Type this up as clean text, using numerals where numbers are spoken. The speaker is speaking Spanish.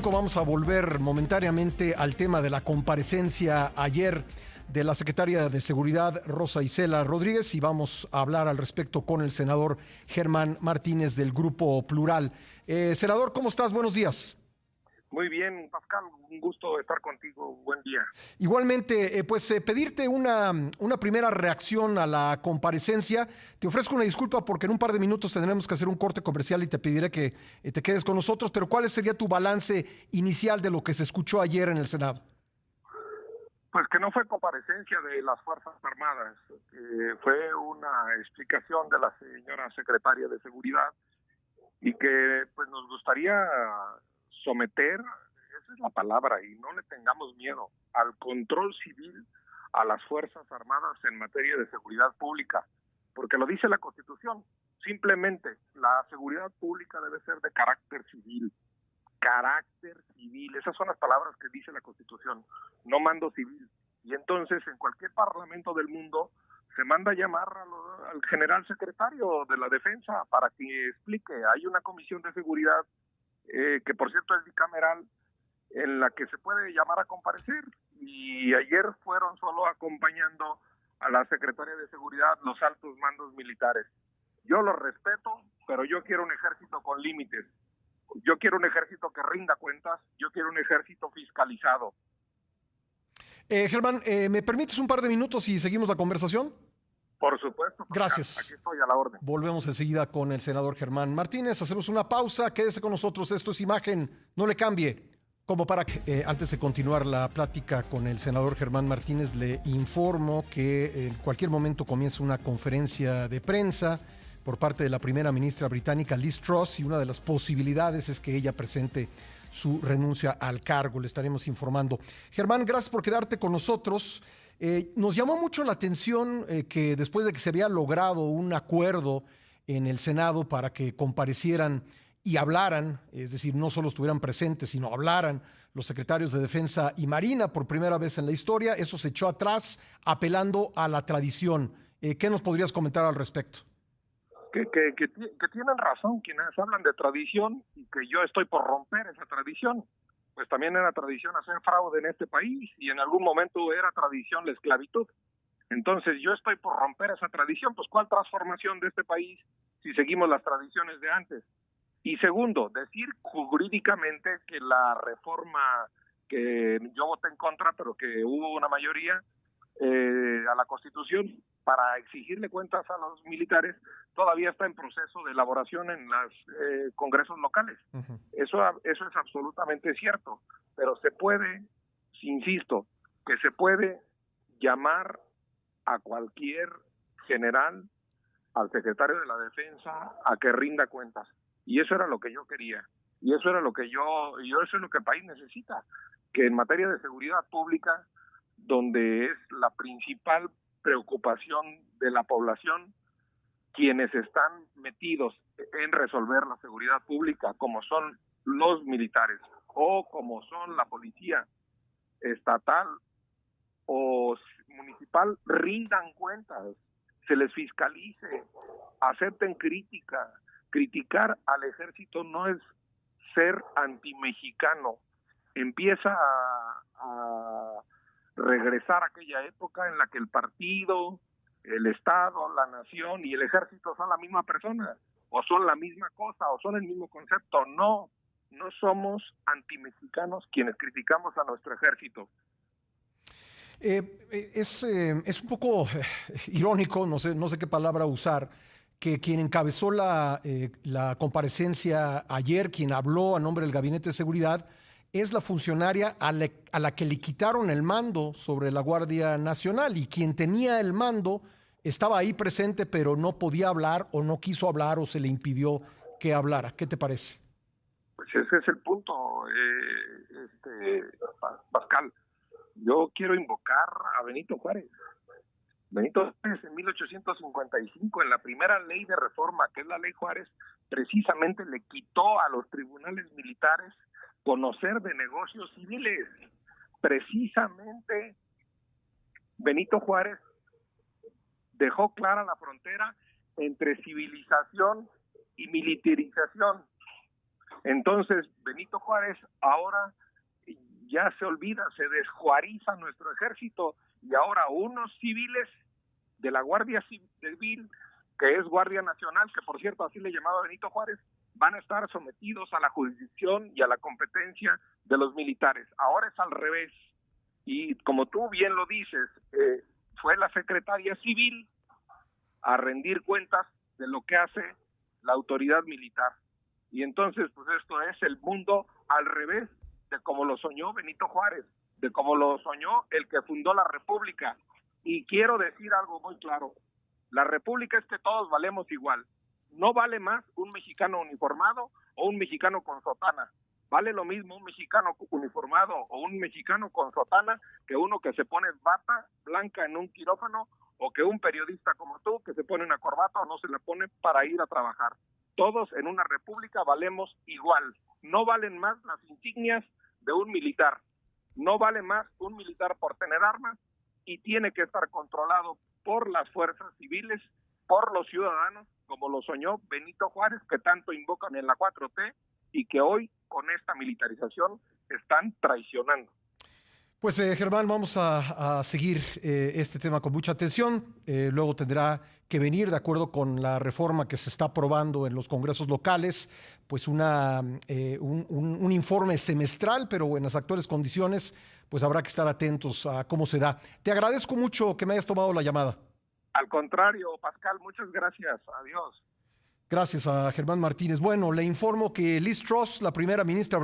México. Vamos a volver momentáneamente al tema de la comparecencia ayer de la secretaria de Seguridad, Rosa Isela Rodríguez, y vamos a hablar al respecto con el senador Germán Martínez del Grupo Plural. Senador, ¿cómo estás? Buenos días. Muy bien, Pascal, un gusto estar contigo, buen día. Igualmente, pedirte una primera reacción a la comparecencia. Te ofrezco una disculpa porque en un par de minutos tendremos que hacer un corte comercial y te pediré que te quedes con nosotros, pero ¿cuál sería tu balance inicial de lo que se escuchó ayer en el Senado? Pues que no fue comparecencia de las Fuerzas Armadas, fue una explicación de la señora secretaria de Seguridad y que pues nos gustaría someter, esa es la palabra, y no le tengamos miedo, al control civil a las Fuerzas Armadas en materia de seguridad pública, porque lo dice la Constitución, simplemente la seguridad pública debe ser de carácter civil, esas son las palabras que dice la Constitución, no mando civil. Y entonces en cualquier parlamento del mundo se manda a llamar al general secretario de la Defensa para que explique. Hay una comisión de seguridad que por cierto es bicameral, en la que se puede llamar a comparecer, y ayer fueron solo acompañando a la secretaria de Seguridad los altos mandos militares. Yo los respeto, pero yo quiero un ejército con límites. Yo quiero un ejército que rinda cuentas, yo quiero un ejército fiscalizado. Germán, ¿me permites un par de minutos y seguimos la conversación? Por supuesto. Gracias. Aquí estoy a la orden. Volvemos enseguida con el senador Germán Martínez. Hacemos una pausa. Quédese con nosotros. Esto es Imagen. No le cambie. Como para que, antes de continuar la plática con el senador Germán Martínez, le informo que en cualquier momento comienza una conferencia de prensa por parte de la primera ministra británica Liz Truss, y una de las posibilidades es que ella presente su renuncia al cargo. Le estaremos informando. Germán, gracias por quedarte con nosotros. Nos llamó mucho la atención que después de que se había logrado un acuerdo en el Senado para que comparecieran y hablaran, es decir, no solo estuvieran presentes, sino hablaran los secretarios de Defensa y Marina por primera vez en la historia, eso se echó atrás apelando a la tradición. ¿Qué nos podrías comentar al respecto? Que tienen razón quienes hablan de tradición y que yo estoy por romper esa tradición. Pues también era tradición hacer fraude en este país y en algún momento era tradición la esclavitud. Entonces yo estoy por romper esa tradición. Pues ¿cuál transformación de este país si seguimos las tradiciones de antes? Y segundo, decir jurídicamente que la reforma que yo voté en contra, pero que hubo una mayoría a la Constitución para exigirle cuentas a los militares, todavía está en proceso de elaboración en los congresos locales. Uh-huh. Eso es absolutamente cierto, pero se puede, insisto, que se puede llamar a cualquier general, al secretario de la Defensa, a que rinda cuentas. Y eso era lo que yo quería. Y eso era lo que eso es lo que el país necesita, que en materia de seguridad pública, donde es la principal preocupación de la población, quienes están metidos en resolver la seguridad pública, como son los militares o como son la policía estatal o municipal, rindan cuentas, se les fiscalice, acepten crítica. Criticar al ejército no es ser antimexicano. Empieza a regresar a aquella época en la que el partido, el Estado, la nación y el ejército son la misma persona, o son la misma cosa, o son el mismo concepto. No somos antimexicanos quienes criticamos a nuestro ejército. Es un poco irónico, no sé qué palabra usar, que quien encabezó la comparecencia ayer, quien habló a nombre del Gabinete de Seguridad, es la funcionaria a la que le quitaron el mando sobre la Guardia Nacional, y quien tenía el mando estaba ahí presente, pero no podía hablar o no quiso hablar o se le impidió que hablara. ¿Qué te parece? Pues ese es el punto, Pascal. Yo quiero invocar a Benito Juárez. Benito Juárez en 1855, en la primera ley de reforma, que es la Ley Juárez, precisamente le quitó a los tribunales militares conocer de negocios civiles. Precisamente Benito Juárez dejó clara la frontera entre civilización y militarización. Entonces, Benito Juárez ahora ya se olvida, se desjuariza nuestro ejército y ahora unos civiles de la Guardia Civil, que es Guardia Nacional, que por cierto así le llamaba Benito Juárez, van a estar sometidos a la jurisdicción y a la competencia de los militares. Ahora es al revés. Y como tú bien lo dices, fue la Secretaría Civil a rendir cuentas de lo que hace la autoridad militar. Y entonces, pues esto es el mundo al revés de como lo soñó Benito Juárez, de como lo soñó el que fundó la República. Y quiero decir algo muy claro, la República es que todos valemos igual. No vale más un mexicano uniformado o un mexicano con sotana. Vale lo mismo un mexicano uniformado o un mexicano con sotana que uno que se pone bata blanca en un quirófano o que un periodista como tú que se pone una corbata o no se la pone para ir a trabajar. Todos en una república valemos igual. No valen más las insignias de un militar. No vale más un militar por tener armas y tiene que estar controlado por las fuerzas civiles, por los ciudadanos, como lo soñó Benito Juárez, que tanto invocan en la 4T y que hoy con esta militarización están traicionando. Pues Germán, vamos a seguir este tema con mucha atención. Luego tendrá que venir, de acuerdo con la reforma que se está aprobando en los congresos locales, pues un informe semestral, pero en las actuales condiciones, pues habrá que estar atentos a cómo se da. Te agradezco mucho que me hayas tomado la llamada. Al contrario, Pascal, muchas gracias. Adiós. Gracias a Germán Martínez. Bueno, le informo que Liz Truss, la primera ministra